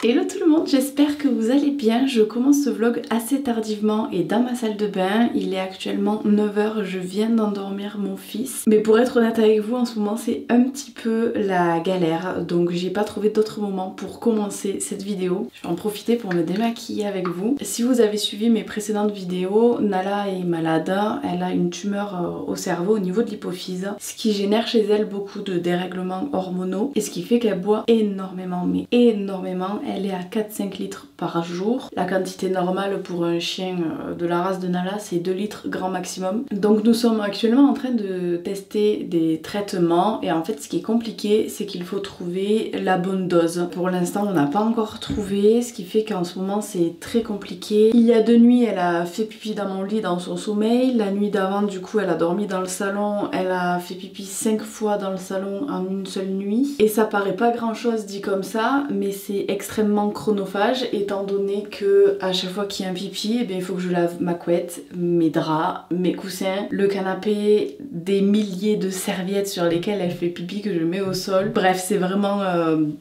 Hello tout le monde, j'espère que vous allez bien. Je commence ce vlog assez tardivement et dans ma salle de bain. Il est actuellement 9 h, je viens d'endormir mon fils. Mais pour être honnête avec vous, en ce moment c'est un petit peu la galère. Donc j'ai pas trouvé d'autre moment pour commencer cette vidéo. Je vais en profiter pour me démaquiller avec vous. Si vous avez suivi mes précédentes vidéos, Nala est malade. Elle a une tumeur au cerveau au niveau de l'hypophyse. Ce qui génère chez elle beaucoup de dérèglements hormonaux. Et ce qui fait qu'elle boit énormément, mais énormément. Elle est à 4-5 litres par jour. La quantité normale pour un chien de la race de Nala, c'est 2 litres grand maximum. Donc nous sommes actuellement en train de tester des traitements et en fait ce qui est compliqué, c'est qu'il faut trouver la bonne dose. Pour l'instant on n'a pas encore trouvé, ce qui fait qu'en ce moment c'est très compliqué. Il y a 2 nuits elle a fait pipi dans mon lit dans son sommeil. La nuit d'avant du coup elle a dormi dans le salon, elle a fait pipi 5 fois dans le salon en une seule nuit. Et ça paraît pas grand chose dit comme ça, mais c'est extrêmement chronophage étant donné que à chaque fois qu'il y a un pipi, eh bien, il faut que je lave ma couette, mes draps, mes coussins, le canapé, des milliers de serviettes sur lesquelles elle fait pipi que je mets au sol. Bref, c'est vraiment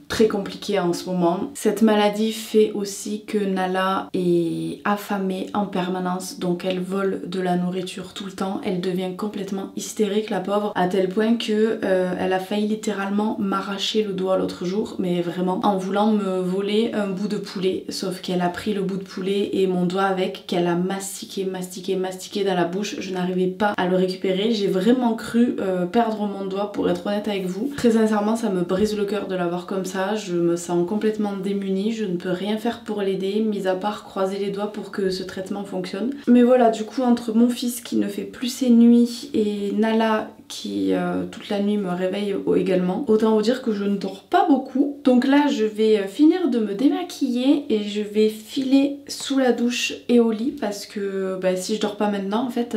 très compliqué en ce moment. Cette maladie fait aussi que Nala est affamée en permanence, donc elle vole de la nourriture tout le temps. Elle devient complètement hystérique la pauvre, à tel point que elle a failli littéralement m'arracher le doigt l'autre jour, mais vraiment en voulant me voler un bout de poulet, sauf qu'elle a pris le bout de poulet et mon doigt avec, qu'elle a mastiqué dans la bouche. Je n'arrivais pas à le récupérer. J'ai vraiment cru perdre mon doigt, pour être honnête avec vous. Très sincèrement, ça me brise le cœur de la voir comme ça. Je me sens complètement démunie. Je ne peux rien faire pour l'aider, mis à part croiser les doigts pour que ce traitement fonctionne. Mais voilà, du coup, entre mon fils qui ne fait plus ses nuits et Nala qui toute la nuit me réveille également, autant vous dire que je ne dors pas beaucoup. Donc là, je vais finir de me démaquiller et je vais filer sous la douche et au lit parce que si je dors pas maintenant, en fait,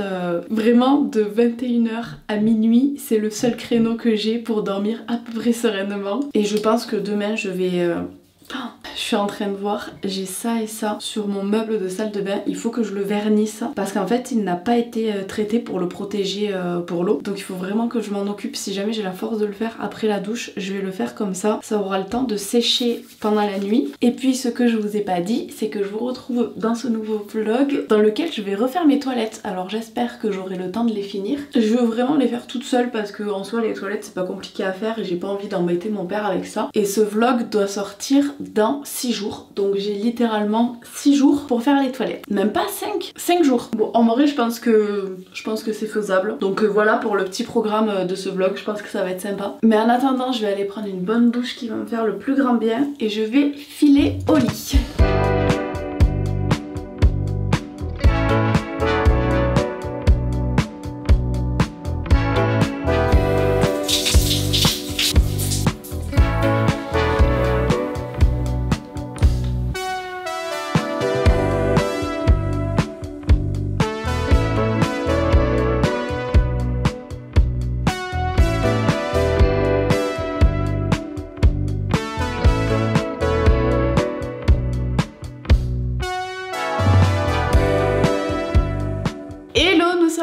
vraiment de 21 h à minuit, c'est le seul créneau que j'ai pour dormir à peu près sereinement. Et je pense que demain, je vais... Je suis en train de voir, j'ai ça et ça sur mon meuble de salle de bain. Il faut que je le vernisse parce qu'en fait il n'a pas été traité pour le protéger pour l'eau. Donc il faut vraiment que je m'en occupe. Si jamais j'ai la force de le faire après la douche, je vais le faire comme ça. Ça aura le temps de sécher pendant la nuit. Et puis ce que je vous ai pas dit, c'est que je vous retrouve dans ce nouveau vlog dans lequel je vais refaire mes toilettes. Alors j'espère que j'aurai le temps de les finir. Je veux vraiment les faire toute seule parce que en soi les toilettes c'est pas compliqué à faire et j'ai pas envie d'embêter mon père avec ça. Et ce vlog doit sortir dans 6 jours, donc j'ai littéralement 6 jours pour faire les toilettes, même pas 5 jours. Bon, en vrai je pense que c'est faisable, donc voilà pour le petit programme de ce vlog. Je pense que ça va être sympa, mais en attendant je vais aller prendre une bonne douche qui va me faire le plus grand bien et je vais filer au lit.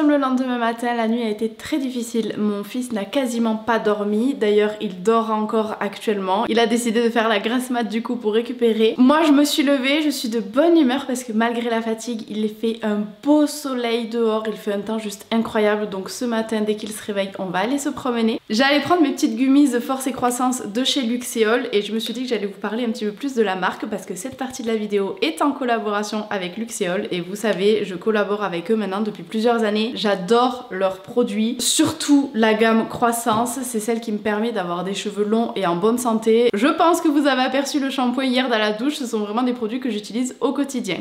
Le lendemain matin, la nuit a été très difficile. Mon fils n'a quasiment pas dormi. D'ailleurs, il dort encore actuellement. Il a décidé de faire la grasse mat du coup pour récupérer. Moi, je me suis levée, je suis de bonne humeur parce que malgré la fatigue, il fait un beau soleil dehors. Il fait un temps juste incroyable. Donc ce matin, dès qu'il se réveille, on va aller se promener. J'allais prendre mes petites gummies de Force et Croissance de chez Luxéol et je me suis dit que j'allais vous parler un petit peu plus de la marque parce que cette partie de la vidéo est en collaboration avec Luxéol et vous savez, je collabore avec eux maintenant depuis plusieurs années. J'adore leurs produits, surtout la gamme Croissance, c'est celle qui me permet d'avoir des cheveux longs et en bonne santé. Je pense que vous avez aperçu le shampoing hier dans la douche, ce sont vraiment des produits que j'utilise au quotidien.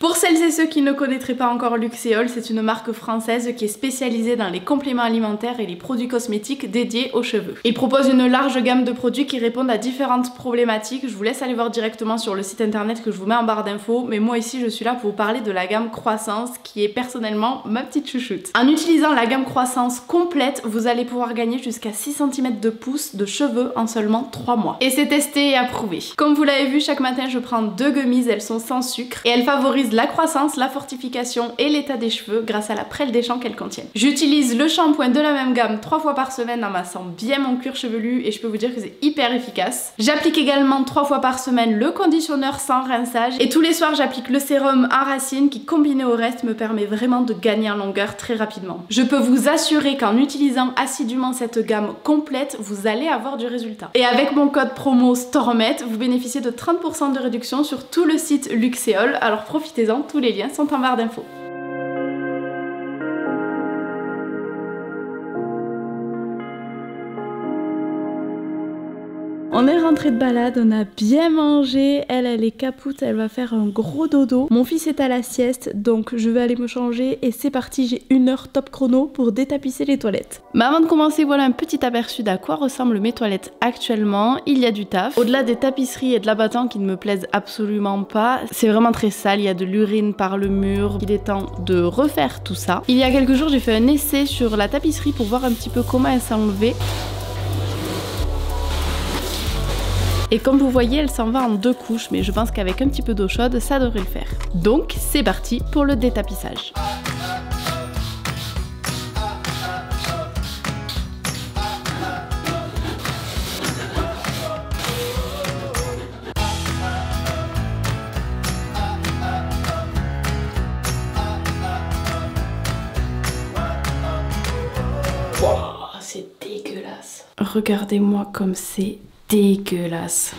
Pour celles et ceux qui ne connaîtraient pas encore Luxéol, c'est une marque française qui est spécialisée dans les compléments alimentaires et les produits cosmétiques dédiés aux cheveux. Ils proposent une large gamme de produits qui répondent à différentes problématiques. Je vous laisse aller voir directement sur le site internet que je vous mets en barre d'infos, mais moi ici je suis là pour vous parler de la gamme Croissance qui est personnellement ma petite chouchoute. En utilisant la gamme Croissance complète, vous allez pouvoir gagner jusqu'à 6 cm de pouce de cheveux en seulement 3 mois. Et c'est testé et approuvé. Comme vous l'avez vu, chaque matin je prends 2 gummies, elles sont sans sucre et elles favorisent la croissance, la fortification et l'état des cheveux grâce à la prêle des champs qu'elles contiennent. J'utilise le shampoing de la même gamme 3 fois par semaine en massant bien mon cuir chevelu et je peux vous dire que c'est hyper efficace. J'applique également 3 fois par semaine le conditionneur sans rinçage et tous les soirs j'applique le sérum en racine qui combiné au reste me permet vraiment de gagner en longueur très rapidement. Je peux vous assurer qu'en utilisant assidûment cette gamme complète, vous allez avoir du résultat. Et avec mon code promo STORMETTE, vous bénéficiez de 30% de réduction sur tout le site Luxéol, alors profitez-en, tous les liens sont en barre d'infos. On est rentré de balade, on a bien mangé, elle est capoute, elle va faire un gros dodo. Mon fils est à la sieste, donc je vais aller me changer et c'est parti, j'ai 1 heure top chrono pour détapisser les toilettes. Mais avant de commencer, voilà un petit aperçu d'à quoi ressemblent mes toilettes actuellement. Il y a du taf. Au-delà des tapisseries et de l'abattant qui ne me plaisent absolument pas, c'est vraiment très sale, il y a de l'urine par le mur. Il est temps de refaire tout ça. Il y a quelques jours, j'ai fait un essai sur la tapisserie pour voir un petit peu comment elle s'enlevait. Et comme vous voyez, elle s'en va en 2 couches, mais je pense qu'avec un petit peu d'eau chaude, ça devrait le faire. Donc c'est parti pour le détapissage. Wow, c'est dégueulasse. Regardez-moi comme c'est dégueulasse.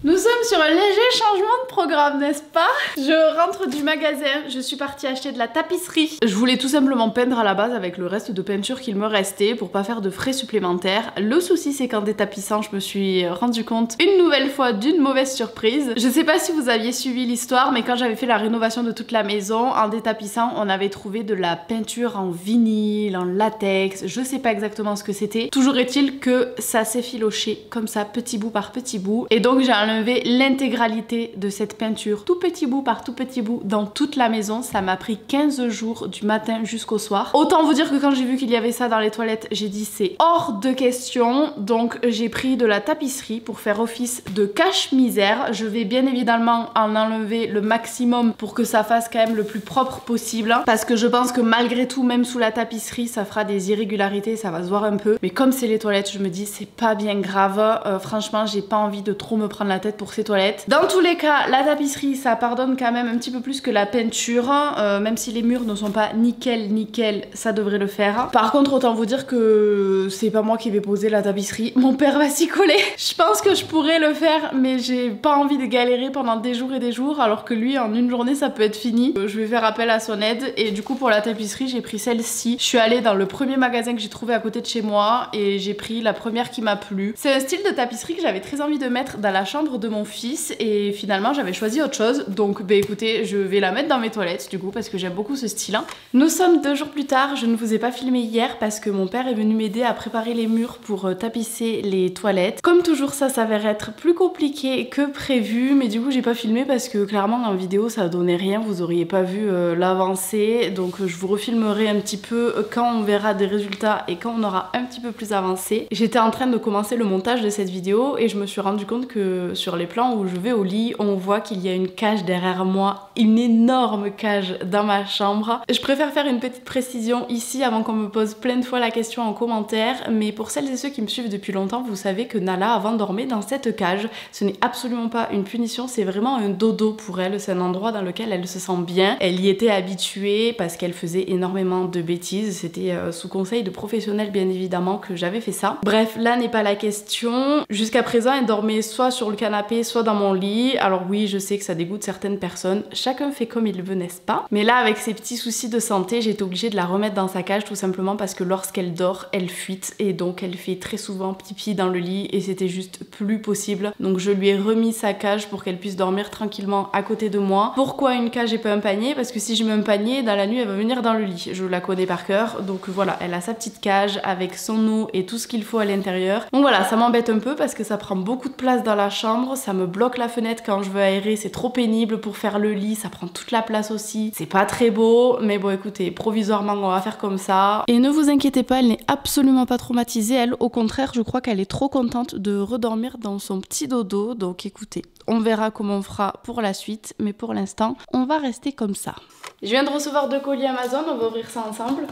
Nous sommes sur un léger changement de programme, n'est-ce pas? Je rentre du magasin, je suis partie acheter de la tapisserie. Je voulais tout simplement peindre à la base avec le reste de peinture qu'il me restait pour pas faire de frais supplémentaires. Le souci c'est qu'en détapissant, je me suis rendu compte une nouvelle fois d'une mauvaise surprise. Je sais pas si vous aviez suivi l'histoire, mais quand j'avais fait la rénovation de toute la maison, en détapissant, on avait trouvé de la peinture en vinyle, en latex, je sais pas exactement ce que c'était. Toujours est-il que ça s'est filoché comme ça, petit bout par petit bout. Et donc j'ai enlevé l'intégralité de cette peinture, tout petit bout par tout petit bout, dans toute la maison. Ça m'a pris 15 jours du matin jusqu'au soir. Autant vous dire que quand j'ai vu qu'il y avait ça dans les toilettes, j'ai dit c'est hors de question. Donc j'ai pris de la tapisserie pour faire office de cache-misère. Je vais bien évidemment en enlever le maximum pour que ça fasse quand même le plus propre possible. Parce que je pense que malgré tout, même sous la tapisserie, ça fera des irrégularités, ça va se voir un peu. Mais comme c'est les toilettes, je me dis c'est pas bien grave. Franchement, j'ai pas envie de trop me prendre la tête pour ces toilettes. Dans tous les cas, la tapisserie, ça pardonne quand même un petit peu plus que la peinture. Même si les murs ne sont pas nickel, ça devrait le faire. Par contre, autant vous dire que c'est pas moi qui vais poser la tapisserie. Mon père va s'y coller. Je pense que je pourrais le faire, mais j'ai pas envie de galérer pendant des jours et des jours, alors que lui, en une journée, ça peut être fini. Je vais faire appel à son aide. Et du coup, pour la tapisserie, j'ai pris celle-ci. Je suis allée dans le premier magasin que j'ai trouvé à côté de chez moi et j'ai pris la première qui m'a plu. C'est un style de tapisserie que j'avais très envie de mettre dans la chambre de mon fils et finalement j'avais choisi autre chose, donc bah écoutez, je vais la mettre dans mes toilettes du coup parce que j'aime beaucoup ce style. Nous sommes 2 jours plus tard, je ne vous ai pas filmé hier parce que mon père est venu m'aider à préparer les murs pour tapisser les toilettes. Comme toujours, ça s'avère être plus compliqué que prévu, mais du coup j'ai pas filmé parce que clairement en vidéo ça donnait rien, vous auriez pas vu l'avancée, donc je vous refilmerai un petit peu quand on verra des résultats et quand on aura un petit peu plus avancé. J'étais en train de commencer le montage de cette vidéo et je me suis rendu compte que sur les plans où je vais au lit, on voit qu'il y a une cage derrière moi, une énorme cage dans ma chambre. Je préfère faire une petite précision ici avant qu'on me pose plein de fois la question en commentaire, mais pour celles et ceux qui me suivent depuis longtemps, vous savez que Nala avant dormait dans cette cage. Ce n'est absolument pas une punition, c'est vraiment un dodo pour elle, c'est un endroit dans lequel elle se sent bien. Elle y était habituée parce qu'elle faisait énormément de bêtises, c'était sous conseil de professionnels bien évidemment que j'avais fait ça. Bref, là n'est pas la question. Jusqu'à présent, elle dormait soit sur le canapé, soit dans mon lit. Alors oui, je sais que ça dégoûte certaines personnes, chacun fait comme il veut, n'est-ce pas? Mais là, avec ses petits soucis de santé, j'ai été obligée de la remettre dans sa cage tout simplement parce que lorsqu'elle dort, elle fuite et donc elle fait très souvent pipi dans le lit et c'était juste plus possible. Donc je lui ai remis sa cage pour qu'elle puisse dormir tranquillement à côté de moi. Pourquoi une cage et pas un panier? Parce que si je mets un panier, dans la nuit, elle va venir dans le lit. Je la connais par cœur, donc voilà, elle a sa petite cage avec son eau et tout ce qu'il faut à l'intérieur. Donc voilà, ça m'embête un peu parce que ça prend beaucoup de place dans la chambre, ça me bloque la fenêtre quand je veux aérer aéré, c'est trop pénible pour faire le lit, ça prend toute la place aussi. C'est pas très beau, mais bon écoutez, provisoirement on va faire comme ça. Et ne vous inquiétez pas, elle n'est absolument pas traumatisée, elle, au contraire, je crois qu'elle est trop contente de redormir dans son petit dodo. Donc écoutez, on verra comment on fera pour la suite, mais pour l'instant, on va rester comme ça. Je viens de recevoir 2 colis Amazon, on va ouvrir ça ensemble.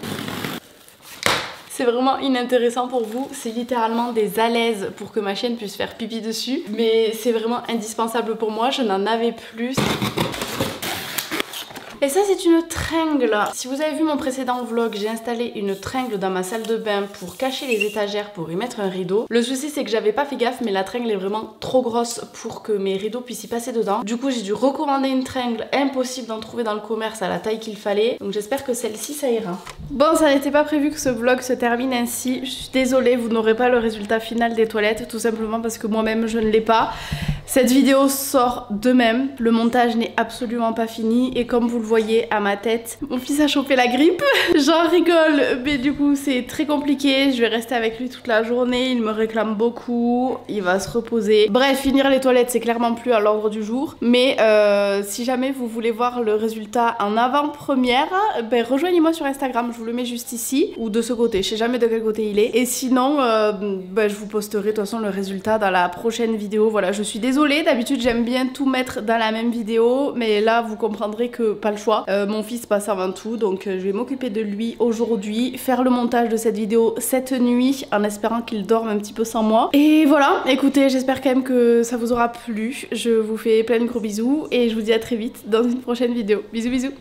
C'est vraiment inintéressant pour vous, c'est littéralement des alaises pour que ma chienne puisse faire pipi dessus. Mais c'est vraiment indispensable pour moi, je n'en avais plus. Et ça c'est une tringle. Si vous avez vu mon précédent vlog, j'ai installé une tringle dans ma salle de bain pour cacher les étagères, pour y mettre un rideau. Le souci c'est que j'avais pas fait gaffe, mais la tringle est vraiment trop grosse pour que mes rideaux puissent y passer dedans. Du coup j'ai dû recommander une tringle, impossible d'en trouver dans le commerce à la taille qu'il fallait. Donc j'espère que celle-ci ça ira. Bon, ça n'était pas prévu que ce vlog se termine ainsi. Je suis désolée, vous n'aurez pas le résultat final des toilettes, tout simplement parce que moi-même je ne l'ai pas. Cette vidéo sort de même, le montage n'est absolument pas fini et comme vous le voyez à ma tête, mon fils a chopé la grippe. J'en rigole, mais du coup c'est très compliqué, je vais rester avec lui toute la journée, il me réclame beaucoup, il va se reposer. Bref, finir les toilettes c'est clairement plus à l'ordre du jour, mais si jamais vous voulez voir le résultat en avant-première, ben rejoignez-moi sur Instagram, je vous le mets juste ici ou de ce côté, je sais jamais de quel côté il est. Et sinon, ben, je vous posterai de toute façon le résultat dans la prochaine vidéo. Voilà, je suis désolée. D'habitude j'aime bien tout mettre dans la même vidéo, mais là vous comprendrez que pas le choix, mon fils passe avant tout, donc je vais m'occuper de lui aujourd'hui, faire le montage de cette vidéo cette nuit en espérant qu'il dorme un petit peu sans moi. Et voilà, écoutez, j'espère quand même que ça vous aura plu, je vous fais plein de gros bisous et je vous dis à très vite dans une prochaine vidéo. Bisous bisous.